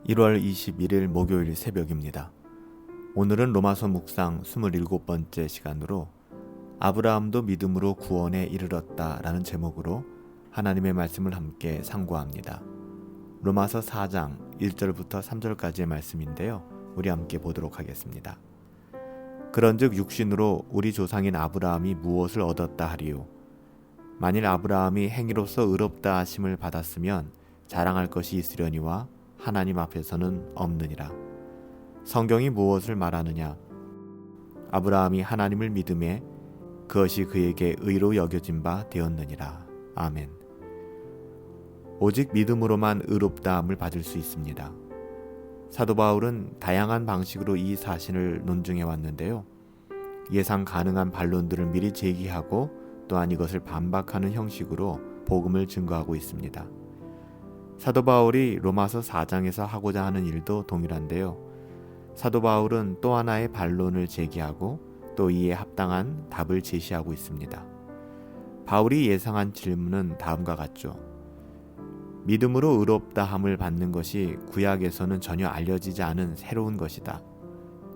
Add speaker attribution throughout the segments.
Speaker 1: 1월 21일 목요일 새벽입니다. 오늘은 로마서 묵상 27번째 시간으로 아브라함도 믿음으로 구원에 이르렀다 라는 제목으로 하나님의 말씀을 함께 상고합니다. 로마서 4장 1절부터 3절까지의 말씀인데요. 우리 함께 보도록 하겠습니다. 그런즉 육신으로 우리 조상인 아브라함이 무엇을 얻었다 하리요? 만일 아브라함이 행위로서 의롭다 하심을 받았으면 자랑할 것이 있으려니와 하나님 앞에서는 없느니라. 성경이 무엇을 말하느냐? 아브라함이 하나님을 믿음에 그것이 그에게 의로 여겨진 바 되었느니라. 아멘. 오직 믿음으로만 의롭다함을 받을 수 있습니다. 사도 바울은 다양한 방식으로 이 사실을 논증해 왔는데요. 예상 가능한 반론들을 미리 제기하고 또한 이것을 반박하는 형식으로 복음을 증거하고 있습니다. 사도 바울이 로마서 4장에서 하고자 하는 일도 동일한데요. 사도 바울은 또 하나의 반론을 제기하고 또 이에 합당한 답을 제시하고 있습니다. 바울이 예상한 질문은 다음과 같죠. 믿음으로 의롭다함을 받는 것이 구약에서는 전혀 알려지지 않은 새로운 것이다.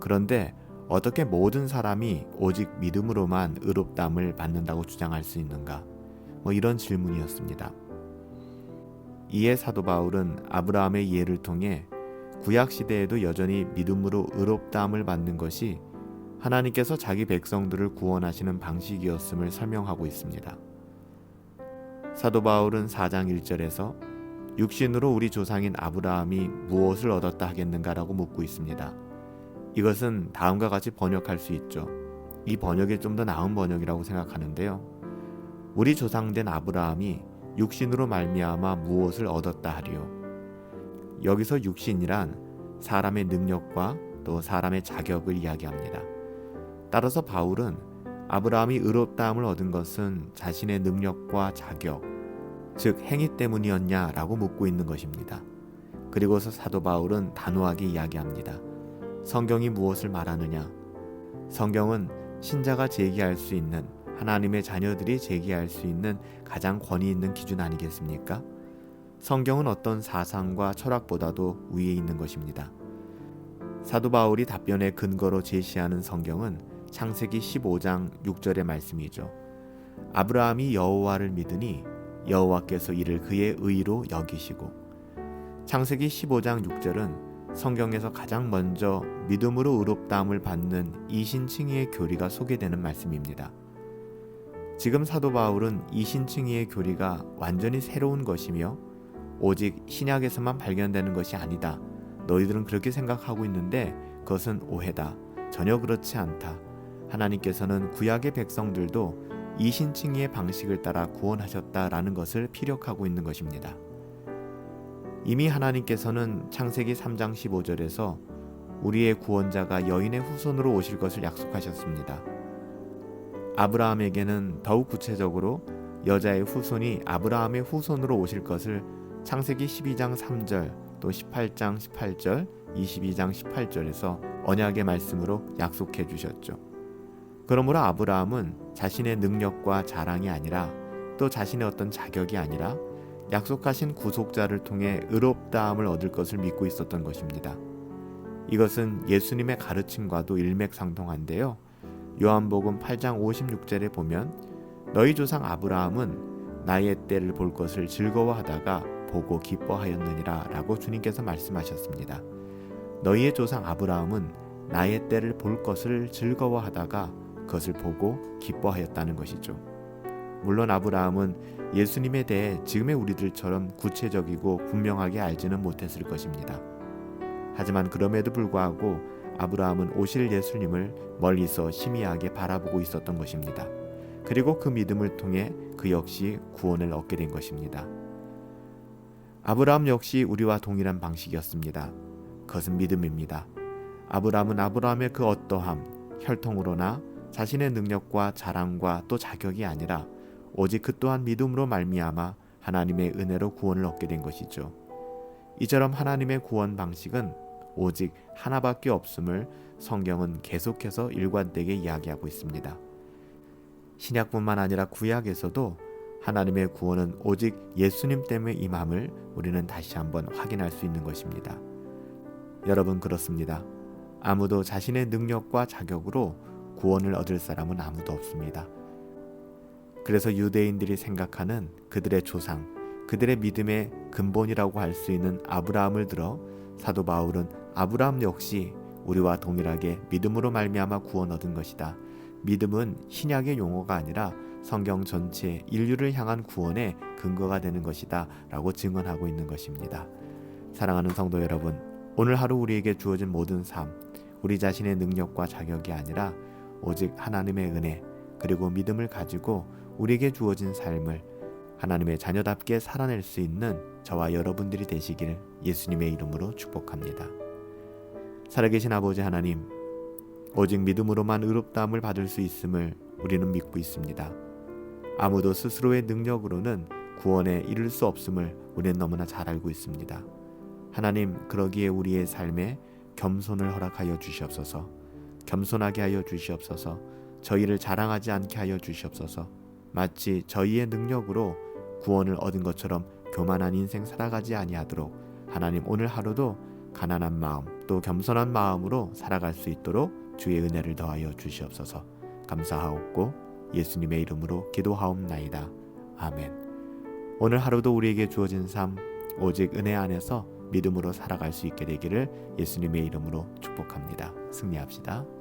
Speaker 1: 그런데 어떻게 모든 사람이 오직 믿음으로만 의롭다함을 받는다고 주장할 수 있는가? 이런 질문이었습니다. 이에 사도 바울은 아브라함의 예를 통해 구약 시대에도 여전히 믿음으로 의롭다함을 받는 것이 하나님께서 자기 백성들을 구원하시는 방식이었음을 설명하고 있습니다. 사도 바울은 4장 1절에서 육신으로 우리 조상인 아브라함이 무엇을 얻었다 하겠는가라고 묻고 있습니다. 이것은 다음과 같이 번역할 수 있죠. 이 번역이 좀 더 나은 번역이라고 생각하는데요. 우리 조상된 아브라함이 육신으로 말미암아 무엇을 얻었다 하리요? 여기서 육신이란 사람의 능력과 또 사람의 자격을 이야기합니다. 따라서 바울은 아브라함이 의롭다함을 얻은 것은 자신의 능력과 자격, 즉 행위 때문이었냐라고 묻고 있는 것입니다. 그리고서 사도 바울은 단호하게 이야기합니다. 성경이 무엇을 말하느냐? 성경은 신자가 제기할 수 있는, 하나님의 자녀들이 제기할 수 있는 가장 권위 있는 기준 아니겠습니까? 성경은 어떤 사상과 철학보다도 위에 있는 것입니다. 사도 바울이 답변의 근거로 제시하는 성경은 창세기 15장 6절의 말씀이죠. 아브라함이 여호와를 믿으니 여호와께서 이를 그의 의로 여기시고. 창세기 15장 6절은 성경에서 가장 먼저 믿음으로 의롭다함을 받는 이신칭의의 교리가 소개되는 말씀입니다. 지금 사도 바울은 이신칭의의 교리가 완전히 새로운 것이며 오직 신약에서만 발견되는 것이 아니다. 너희들은 그렇게 생각하고 있는데 그것은 오해다. 전혀 그렇지 않다. 하나님께서는 구약의 백성들도 이신칭의의 방식을 따라 구원하셨다라는 것을 피력하고 있는 것입니다. 이미 하나님께서는 창세기 3장 15절에서 우리의 구원자가 여인의 후손으로 오실 것을 약속하셨습니다. 아브라함에게는 더욱 구체적으로 여자의 후손이 아브라함의 후손으로 오실 것을 창세기 12장 3절, 또 18장 18절, 22장 18절에서 언약의 말씀으로 약속해 주셨죠. 그러므로 아브라함은 자신의 능력과 자랑이 아니라 또 자신의 어떤 자격이 아니라 약속하신 구속자를 통해 의롭다함을 얻을 것을 믿고 있었던 것입니다. 이것은 예수님의 가르침과도 일맥상통한데요. 요한복음 8장 56절에 보면 너희 조상 아브라함은 나의 때를 볼 것을 즐거워하다가 보고 기뻐하였느니라 라고 주님께서 말씀하셨습니다. 너희의 조상 아브라함은 나의 때를 볼 것을 즐거워하다가 그것을 보고 기뻐하였다는 것이죠. 물론 아브라함은 예수님에 대해 지금의 우리들처럼 구체적이고 분명하게 알지는 못했을 것입니다. 하지만 그럼에도 불구하고 아브라함은 오실 예수님을 멀리서 희미하게 바라보고 있었던 것입니다. 그리고 그 믿음을 통해 그 역시 구원을 얻게 된 것입니다. 아브라함 역시 우리와 동일한 방식이었습니다. 그것은 믿음입니다. 아브라함은 아브라함의 그 어떠함, 혈통으로나 자신의 능력과 자랑과 또 자격이 아니라 오직 그 또한 믿음으로 말미암아 하나님의 은혜로 구원을 얻게 된 것이죠. 이처럼 하나님의 구원 방식은 오직 하나밖에 없음을 성경은 계속해서 일관되게 이야기하고 있습니다. 신약뿐만 아니라 구약에서도 하나님의 구원은 오직 예수님 때문에 임함을 우리는 다시 한번 확인할 수 있는 것입니다. 여러분 그렇습니다. 아무도 자신의 능력과 자격으로 구원을 얻을 사람은 아무도 없습니다. 그래서 유대인들이 생각하는 그들의 조상, 그들의 믿음의 근본이라고 할 수 있는 아브라함을 들어 사도 바울은 아브라함 역시 우리와 동일하게 믿음으로 말미암아 구원 얻은 것이다. 믿음은 신약의 용어가 아니라 성경 전체 인류를 향한 구원의 근거가 되는 것이다 라고 증언하고 있는 것입니다. 사랑하는 성도 여러분, 오늘 하루 우리에게 주어진 모든 삶, 우리 자신의 능력과 자격이 아니라 오직 하나님의 은혜 그리고 믿음을 가지고 우리에게 주어진 삶을 하나님의 자녀답게 살아낼 수 있는 저와 여러분들이 되시길 예수님의 이름으로 축복합니다. 살아계신 아버지 하나님, 오직 믿음으로만 의롭다함을 받을 수 있음을 우리는 믿고 있습니다. 아무도 스스로의 능력으로는 구원에 이를 수 없음을 우리는 너무나 잘 알고 있습니다. 하나님, 그러기에 우리의 삶에 겸손을 허락하여 주시옵소서. 겸손하게 하여 주시옵소서. 저희를 자랑하지 않게 하여 주시옵소서. 마치 저희의 능력으로 구원을 얻은 것처럼 교만한 인생 살아가지 아니하도록 하나님, 오늘 하루도 가난한 마음 또 겸손한 마음으로 살아갈 수 있도록 주의 은혜를 더하여 주시옵소서. 감사하옵고 예수님의 이름으로 기도하옵나이다. 아멘. 오늘 하루도 우리에게 주어진 삶 오직 은혜 안에서 믿음으로 살아갈 수 있게 되기를 예수님의 이름으로 축복합니다. 승리합시다.